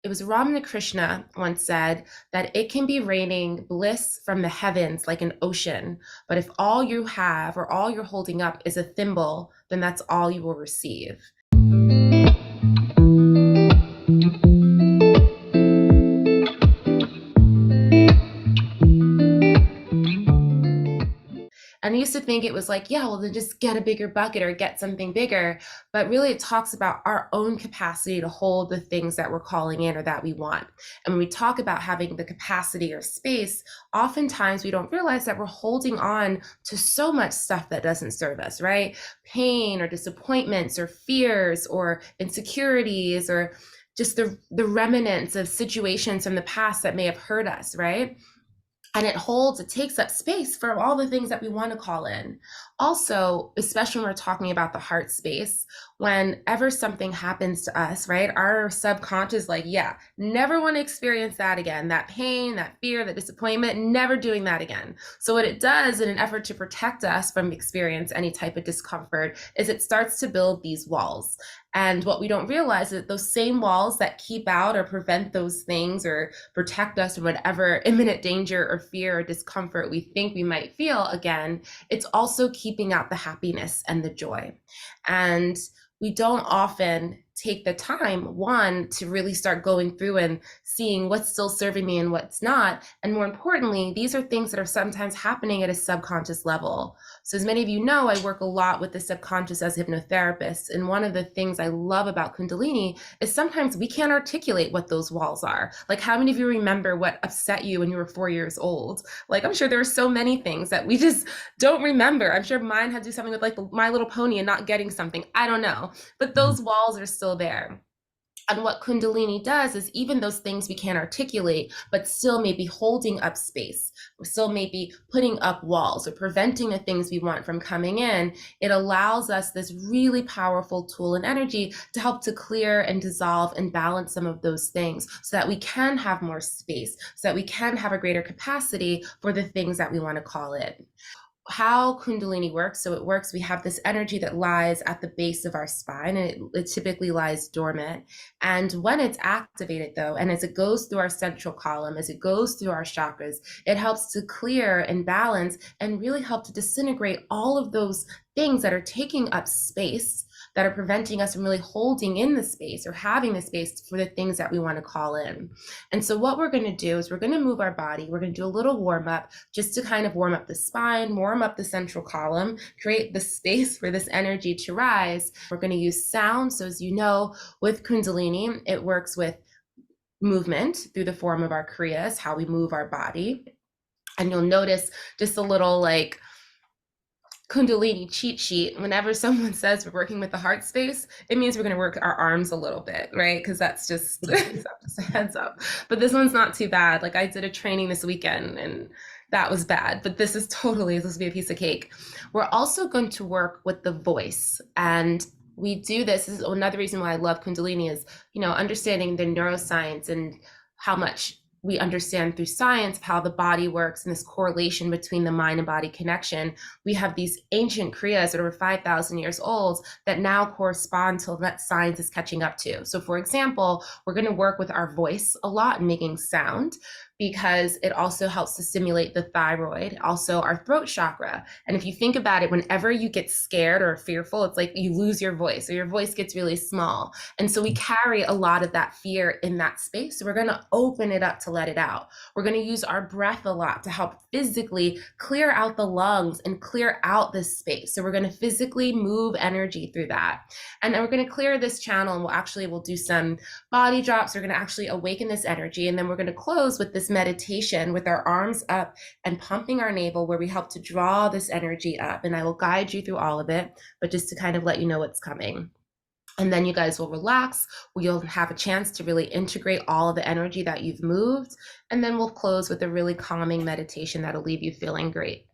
it was Ramana Krishna once said that it can be raining bliss from the heavens like an ocean, but if all you have or all you're holding up is a thimble, then that's all you will receive. And I used to think it was like, yeah, well, then just get a bigger bucket or get something bigger. But really, it talks about our own capacity to hold the things that we're calling in or that we want. And when we talk about having the capacity or space, oftentimes we don't realize that we're holding on to so much stuff that doesn't serve us, right? Pain or disappointments or fears or insecurities or just the remnants of situations from the past that may have hurt us, right? And it takes up space for all the things that we want to call in. Also, especially when we're talking about the heart space, whenever something happens to us, right, our subconscious, like, yeah, never want to experience that again. That pain, that fear, that disappointment, never doing that again. So what it does in an effort to protect us from experience any type of discomfort is it starts to build these walls. And what we don't realize is that those same walls that keep out or prevent those things or protect us from whatever imminent danger or fear or discomfort we think we might feel again, it's also keeping out the happiness and the joy. And we don't often take the time, one, to really start going through and seeing what's still serving me and what's not. And more importantly, these are things that are sometimes happening at a subconscious level. So as many of you know, I work a lot with the subconscious as hypnotherapists. And one of the things I love about Kundalini is sometimes we can't articulate what those walls are. Like, how many of you remember what upset you when you were 4 years old? Like, I'm sure there are so many things that we just don't remember. I'm sure mine had to do something with like My Little Pony and not getting something. I don't know. But those walls are still there. And what Kundalini does is even those things we can't articulate, but still maybe holding up space, or still maybe putting up walls or preventing the things we want from coming in, it allows us this really powerful tool and energy to help to clear and dissolve and balance some of those things so that we can have more space, so that we can have a greater capacity for the things that we want to call in. How Kundalini works, so it works, we have this energy that lies at the base of our spine, and it typically lies dormant. And when it's activated though, and as it goes through our central column, as it goes through our chakras, it helps to clear and balance and really help to disintegrate all of those things that are taking up space, that are preventing us from really holding in the space or having the space for the things that we want to call in. And so what we're going to do is we're going to move our body. We're going to do a little warm up just to kind of warm up the spine, warm up the central column, create the space for this energy to rise. We're going to use sound. So as you know, with Kundalini, it works with movement through the form of our kriyas, how we move our body. And you'll notice just a little like Kundalini cheat sheet. Whenever someone says we're working with the heart space, it means we're going to work our arms a little bit, right? Because that's just, just a heads up. But this one's not too bad. Like, I did a training this weekend and that was bad, but this is totally, this will be a piece of cake. We're also going to work with the voice, and we do this is another reason why I love Kundalini is, understanding the neuroscience and how much we understand through science how the body works and this correlation between the mind and body connection. We have these ancient kriyas that are over 5,000 years old that now correspond to what science is catching up to. So for example, we're going to work with our voice a lot in making sound, because it also helps to stimulate the thyroid, also our throat chakra. And if you think about it, whenever you get scared or fearful, it's like you lose your voice or your voice gets really small. And so we carry a lot of that fear in that space. So we're going to open it up to let it out. We're going to use our breath a lot to help physically clear out the lungs and clear out this space. So we're going to physically move energy through that. And then we're going to clear this channel, and we'll do some body drops. We're going to actually awaken this energy. And then we're going to close with this meditation with our arms up and pumping our navel, where we help to draw this energy up. And I will guide you through all of it, but just to kind of let you know what's coming. And then you guys will relax. You'll have a chance to really integrate all of the energy that you've moved. And then we'll close with a really calming meditation that'll leave you feeling great.